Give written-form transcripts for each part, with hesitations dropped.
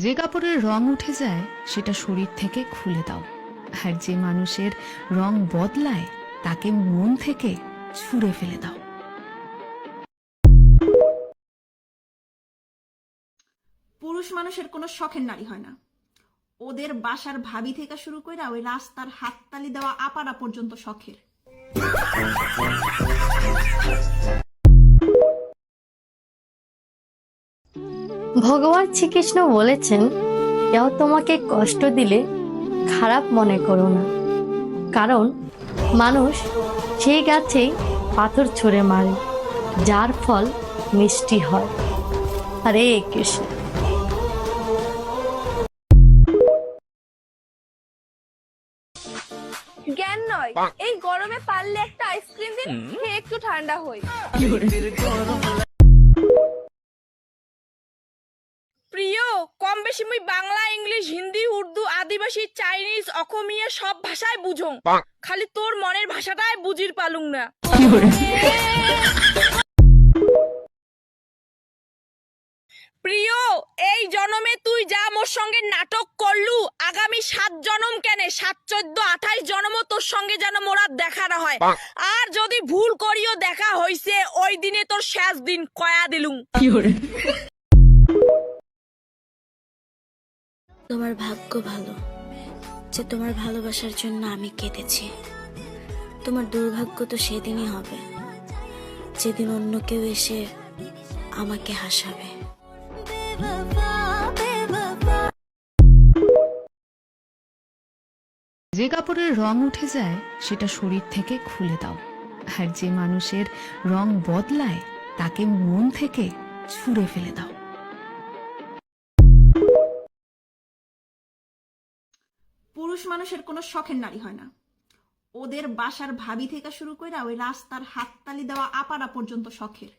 যে কাপড়ের রং উঠে যায় সেটা শরীর থেকে খুলে দাও, আর যে মানুষের রং বদলায় তাকে মন থেকে ছুঁড়ে ফেলে দাও। পুরুষ মানুষের কোনো শখের নারী হয় না। ওদের বাসার ভাবি থেকে শুরু করে ওই রাস্তার হাততালি দেওয়া আপারা পর্যন্ত শখের। ভগবান শ্রীকৃষ্ণ বলেছেন, কেউ তোমাকে কষ্ট দিলে খারাপ মনে করো না, কারণ মানুষ সেই গাছেই পাথর ছুঁড়ে মারে যার ফল মিষ্টি হয়। হরে কৃষ্ণ। জ্ঞান নয়, এই গরমে পারলে একটা আইসক্রিম দিন, খেয়ে একটু ঠান্ডা হই। প্রিয়, কম বেশি মুই বাংলা, ইংলিশ, হিন্দি, উর্দু, আদিবাসী, চাইনিজ, অসমীয়া সব ভাষায় বুঝং, খালি তোর মনের ভাষাটাই বুঝির পালুং না। প্রিয়, এই জনমে তুই যা মোর সঙ্গে নাটক করলু, আগামী 7 জনম কেনে 7, 14, 28 জনমও তোর সঙ্গে যেন মোরা দেখা না হয়। আর যদি ভুল করিও দেখা হইছে, ওই দিনে তোর শেষ দিন কয়া দিলুম। তোমার ভাগ্য ভালো যে তোমার ভালোবাসার জন্য আমি কেঁদেছি। তোমার দুর্ভাগ্য তো সেদিনই হবে যেদিন অন্য কেউ এসে আমাকে হাসাবে। যে কাপড়ের রং উঠে যায় সেটা শরীর থেকে খুলে দাও, আর যে মানুষের রং বদলায় তাকে মন থেকে ছুঁড়ে ফেলে দাও। পুরুষ মানুষের কোনো শখের নারী হয় না। ওদের বাসার ভাবি থেকে শুরু করে ওই রাস্তার হাততালি দেওয়া আপারা পর্যন্ত শখের।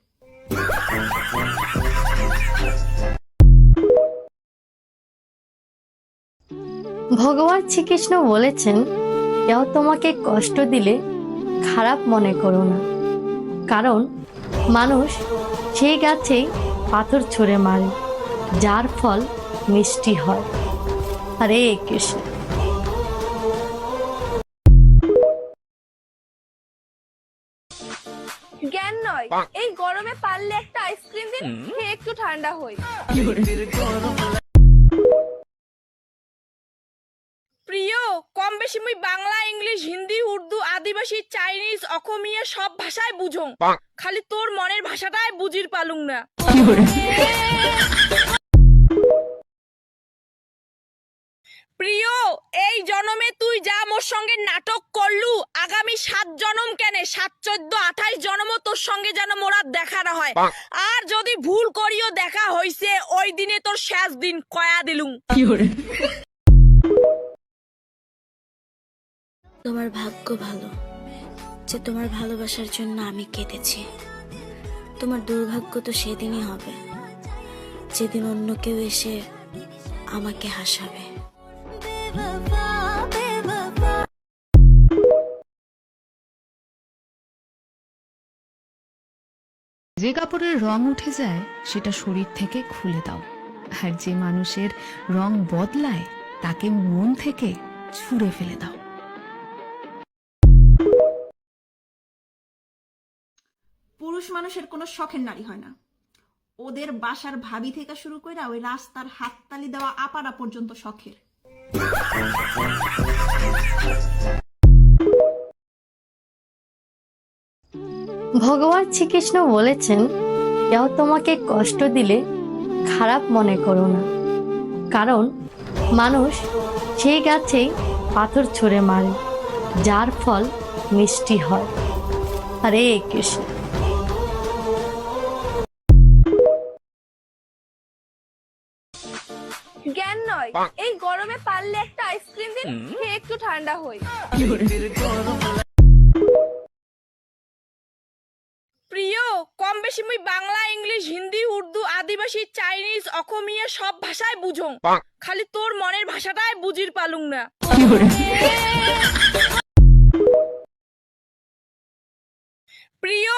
ভগবান শ্রীকৃষ্ণ বলেছেন, কেউ তোমাকে কষ্ট দিলে খারাপ মনে করো না, কারণ মানুষ সেই গাছেই পাথর ছুঁড়ে মারে যার ফল মিষ্টি হয়। হরে কৃষ্ণ। জ্ঞান নয়, এই গরমে পারলে একটা আইসক্রিম দিন, খেয়ে একটু ঠান্ডা হই। প্রিয়, কম বেশি মুই বাংলা, ইংলিশ, হিন্দি, উর্দু, আদিবাসী, চাইনিজ, অসমীয়া সব ভাষায় বুঝং, খালি তোর মনের ভাষাটাই বুঝির পালুং না। প্রিয়, এই জনমে তুই যা মোর সঙ্গে নাটক করলু, আগামী 7 জনম কেনে 7, 14, 28 জনমও তোর সঙ্গে যেন মোরা দেখা না হয়। আর যদি ভুল করিও দেখা হইছে, ওই দিনে তোর শেষ দিন কয়া দিলুম। তোমার ভাগ্য ভালো যে তোমার ভালোবাসার জন্য আমি কেঁদেছি। তোমার দুর্ভাগ্য তো সেদিনই হবে যেদিন অন্য কেউ এসে আমাকে হাসাবে। যে কাপড়ের রং উঠে যায় সেটা শরীর থেকে খুলে দাও, আর যে মানুষের রং বদলায় তাকে মন থেকে ছুঁড়ে ফেলে দাও। পুরুষ মানুষের কোনো শখের নারী হয় না। ওদের বাসার ভাবি থেকে শুরু করে ওই রাস্তার হাততালি দেওয়া আপারা পর্যন্ত শখের। ভগবান শ্রীকৃষ্ণ বলেছেন, কেউ তোমাকে কষ্ট দিলে খারাপ মনে করো না, কারণ মানুষ সেই গাছেই পাথর ছুঁড়ে মারে যার ফল মিষ্টি হয়। হরে কৃষ্ণ। জ্ঞান নয়, এই গরমে পারলে একটা আইসক্রিম দিন, খেয়ে একটু ঠান্ডা হই। প্রিয়, কম বেশি মুই বাংলা, ইংলিশ, হিন্দি, উর্দু, আদিবাসী, চাইনিজ, অসমীয়া সব ভাষায় বুঝং, খালি তোর মনের ভাষাটাই বুঝির পালুং না। প্রিয়,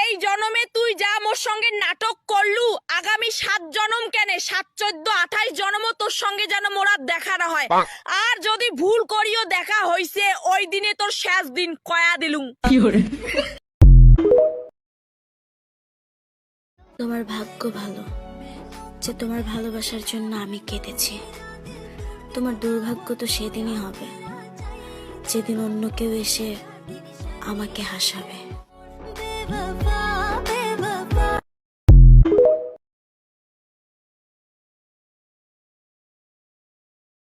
এই জনমে তুই যা মোর সঙ্গে নাটক করলু, আগামী 7 জনম কেনে 7, 14, 28 জনমও তোর সঙ্গে যেন মোরা দেখা না হয়। আর যদি ভুল করিও দেখা হইছে, ওই দিনে তোর শেষ দিন কয়া দিলুম। তোমার ভাগ্য ভালো যে তোমার ভালোবাসার জন্য আমি কেঁদেছি। তোমার দুর্ভাগ্য তো সেদিনই হবে যেদিন অন্য কেউ এসে আমাকে হাসাবে।